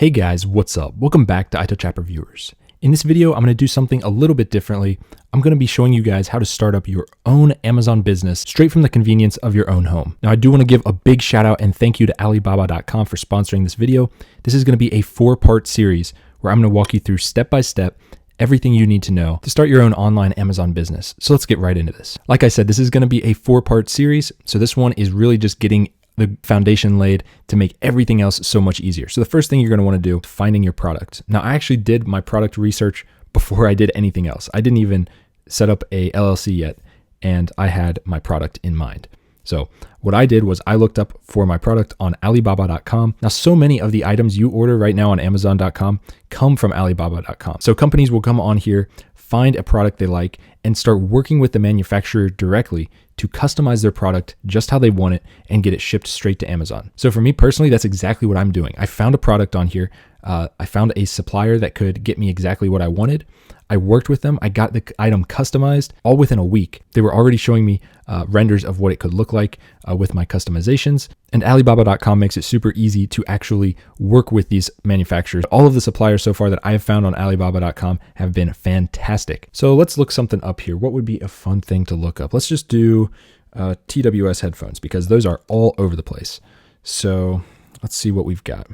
Hey guys, what's up? Welcome back to iTouch Reviewers. In this video, I'm going to do something a little bit differently. I'm going to be showing you guys how to start up your own Amazon business straight from the convenience of your own home. Now, I do want to give a big shout out and thank you to Alibaba.com for sponsoring this video. This is going to be a 4-part series where I'm going to walk you through step by step everything you need to know to start your own online Amazon business. So let's get right into this. Like I said, this is going to be a 4-part series. So this one is really just getting the foundation laid to make everything else so much easier. So the first thing you're going to want to do is finding your product. Now, I actually did my product research before I did anything else. I didn't even set up a LLC yet, and I had my product in mind. So what I did was I looked up for my product on Alibaba.com. Now, so many of the items you order right now on Amazon.com come from Alibaba.com. So companies will come on here, find a product they like, and start working with the manufacturer directly to customize their product just how they want it and get it shipped straight to Amazon. So for me personally, that's exactly what I'm doing. I found a product on here. I found a supplier that could get me exactly what I wanted. I worked with them. I got the item customized all within a week. They were already showing me renders of what it could look like with my customizations. And Alibaba.com makes it super easy to actually work with these manufacturers. All of the suppliers so far that I have found on Alibaba.com have been fantastic. So let's look something up here. What would be a fun thing to look up? Let's just do TWS headphones because those are all over the place. So let's see what we've got.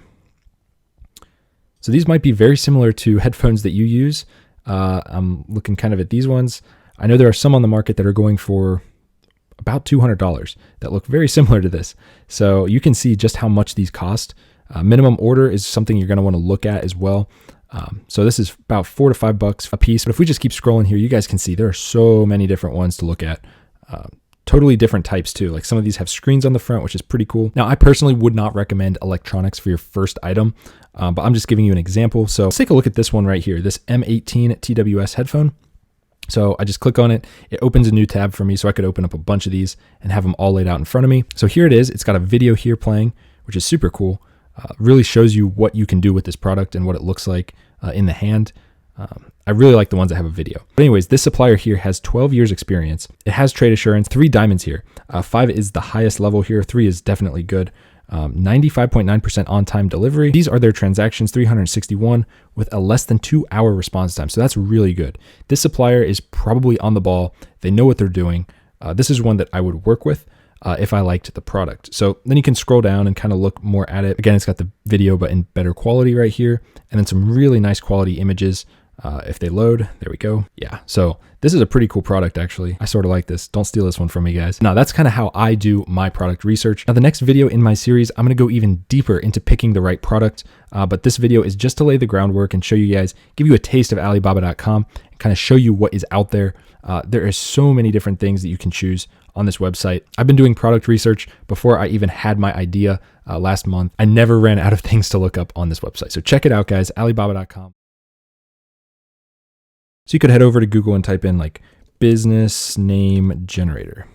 So these might be very similar to headphones that you use. I'm looking kind of at these ones. I know there are some on the market that are going for about $200 that look very similar to this. So you can see just how much these cost. Minimum order is something you're going to want to look at as well. So this is about $4 to $5 a piece. But if we just keep scrolling here, you guys can see there are so many different ones to look at. Totally different types too. Like some of these have screens on the front, which is pretty cool. Now, I personally would not recommend electronics for your first item, but I'm just giving you an example. So let's take a look at this one right here, this M18 TWS headphone. So I just click on it. It opens a new tab for me so I could open up a bunch of these and have them all laid out in front of me. So here it is. It's got a video here playing, which is super cool. Really shows you what you can do with this product and what it looks like in the hand. I really like the ones that have a video. But anyways, this supplier here has 12 years experience. It has trade assurance, 3 diamonds here. 5 is the highest level here. 3 is definitely good. 95.9% on-time delivery. These are their transactions, 361 with a less than 2-hour response time. So that's really good. This supplier is probably on the ball. They know what they're doing. This is one that I would work with if I liked the product. So then you can scroll down and kind of look more at it. Again, it's got the video, but in better quality right here. And then some really nice quality images. If they load, there we go. Yeah, so this is a pretty cool product, actually. I sort of like this. Don't steal this one from me, guys. Now, that's kind of how I do my product research. Now, the next video in my series, I'm going to go even deeper into picking the right product. But this video is just to lay the groundwork and show you guys, give you a taste of Alibaba.com and kind of show you what is out there. There are so many different things that you can choose on this website. I've been doing product research before I even had my idea last month. I never ran out of things to look up on this website. So check it out, guys, Alibaba.com. So you could head over to Google and type in like business name generator.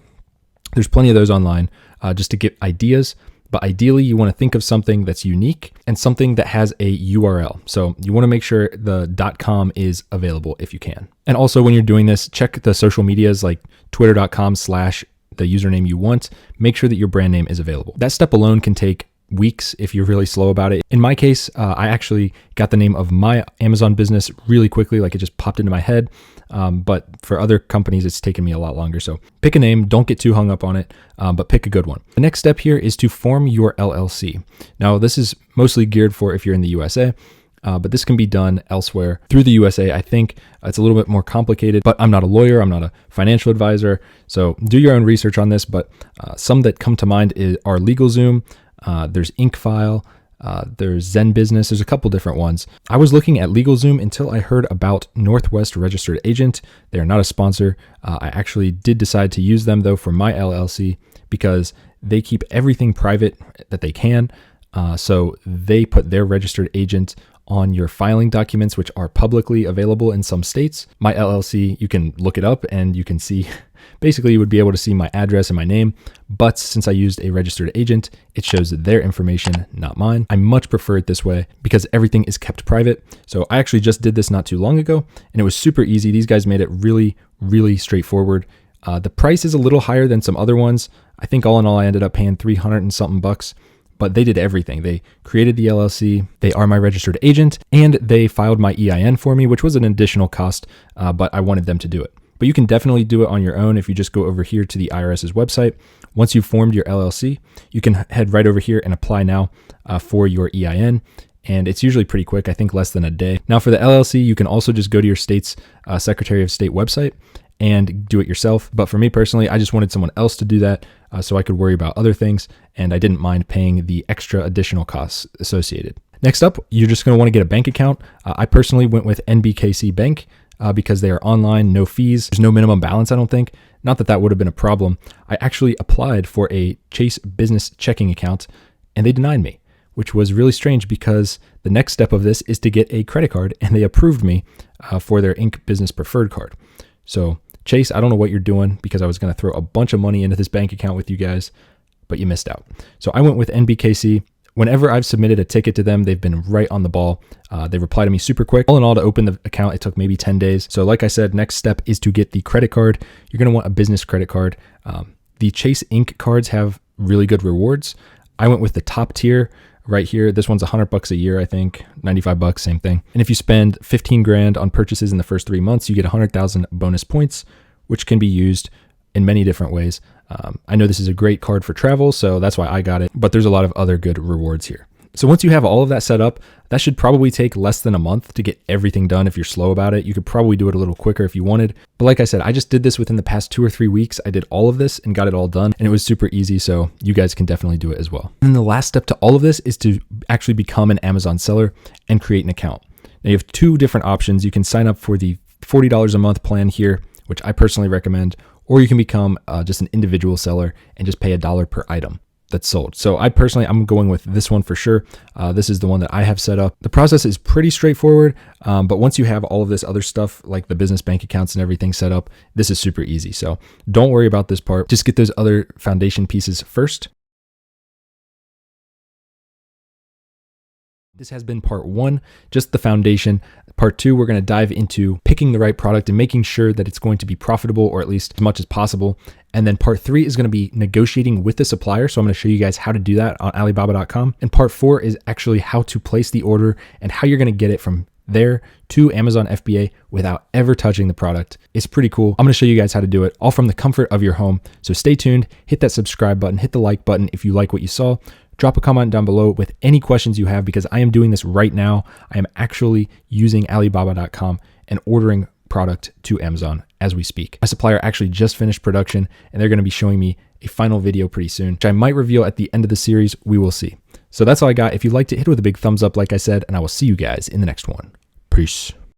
There's plenty of those online just to get ideas. But ideally, you want to think of something that's unique and something that has a URL. So you want to make sure the .com is available if you can. And also when you're doing this, check the social medias like twitter.com/ the username you want. Make sure that your brand name is available. That step alone can take weeks if you're really slow about it. In my case, I actually got the name of my Amazon business really quickly, like it just popped into my head. But for other companies, it's taken me a lot longer. So pick a name, don't get too hung up on it, but pick a good one. The next step here is to form your LLC. Now, this is mostly geared for if you're in the USA, but this can be done elsewhere through the USA. I think it's a little bit more complicated, but I'm not a lawyer. I'm not a financial advisor. So do your own research on this, but some that come to mind are LegalZoom. There's InkFile, there's Zen Business. There's a couple different ones. I was looking at LegalZoom until I heard about Northwest Registered Agent. They are not a sponsor. I actually did decide to use them though for my LLC because they keep everything private that they can. So they put their registered agent on your filing documents, which are publicly available in some states. My LLC, you can look it up and you can see, basically you would be able to see my address and my name, but since I used a registered agent, it shows their information, not mine. I much prefer it this way because everything is kept private. So I actually just did this not too long ago and it was super easy. These guys made it really, really straightforward. The price is a little higher than some other ones. I think all in all, I ended up paying $300 and something bucks. but they did everything. They created the LLC, they are my registered agent, and they filed my EIN for me, which was an additional cost, but I wanted them to do it. But you can definitely do it on your own if you just go over here to the IRS's website. Once you've formed your LLC, you can head right over here and apply now for your EIN. And it's usually pretty quick, I think less than a day. Now for the LLC, you can also just go to your state's Secretary of State website and do it yourself. But for me personally, I just wanted someone else to do that so I could worry about other things, and I didn't mind paying the extra additional costs associated. Next up, you're just going to want to get a bank account. I personally went with NBKC Bank because they are online, no fees. There's no minimum balance, I don't think. Not that that would have been a problem. I actually applied for a Chase business checking account and they denied me, which was really strange because the next step of this is to get a credit card, and they approved me for their Inc. Business Preferred card. So Chase, I don't know what you're doing, because I was going to throw a bunch of money into this bank account with you guys, but you missed out. So I went with NBKC. Whenever I've submitted a ticket to them, they've been right on the ball. They reply to me super quick. All in all, to open the account, it took maybe 10 days. So like I said, next step is to get the credit card. You're going to want a business credit card. The Chase Inc. cards have really good rewards. I went with the top tier right here. This one's $100 a year, I think, $95, same thing. And if you spend 15 grand on purchases in the first 3 months, you get 100,000 bonus points, which can be used in many different ways. I know this is a great card for travel, so that's why I got it, but there's a lot of other good rewards here. So once you have all of that set up, that should probably take less than a month to get everything done. If you're slow about it, you could probably do it a little quicker if you wanted. But like I said, I just did this within the past 2 or 3 weeks. I did all of this and got it all done, and it was super easy. So you guys can definitely do it as well. And the last step to all of this is to actually become an Amazon seller and create an account. Now you have 2 different options. You can sign up for the $40 a month plan here, which I personally recommend, or you can become just an individual seller and just pay $1 per item that's sold. So I'm going with this one for sure. This is the one that I have set up. The process is pretty straightforward, but once you have all of this other stuff, like the business bank accounts and everything set up, this is super easy. So don't worry about this part. Just get those other foundation pieces first. This has been part 1, just the foundation. Part 2, we're going to dive into picking the right product and making sure that it's going to be profitable, or at least as much as possible. And then part 3 is going to be negotiating with the supplier. So I'm going to show you guys how to do that on Alibaba.com. And part 4 is actually how to place the order and how you're going to get it from there to Amazon FBA without ever touching the product. It's pretty cool. I'm going to show you guys how to do it all from the comfort of your home. So stay tuned, hit that subscribe button, hit the like button if you like what you saw. Drop a comment down below with any questions you have, because I am doing this right now. I am actually using Alibaba.com and ordering product to Amazon as we speak. My supplier actually just finished production, and they're going to be showing me a final video pretty soon, which I might reveal at the end of the series. We will see. So that's all I got. If you liked it, hit it with a big thumbs up, like I said, and I will see you guys in the next one. Peace.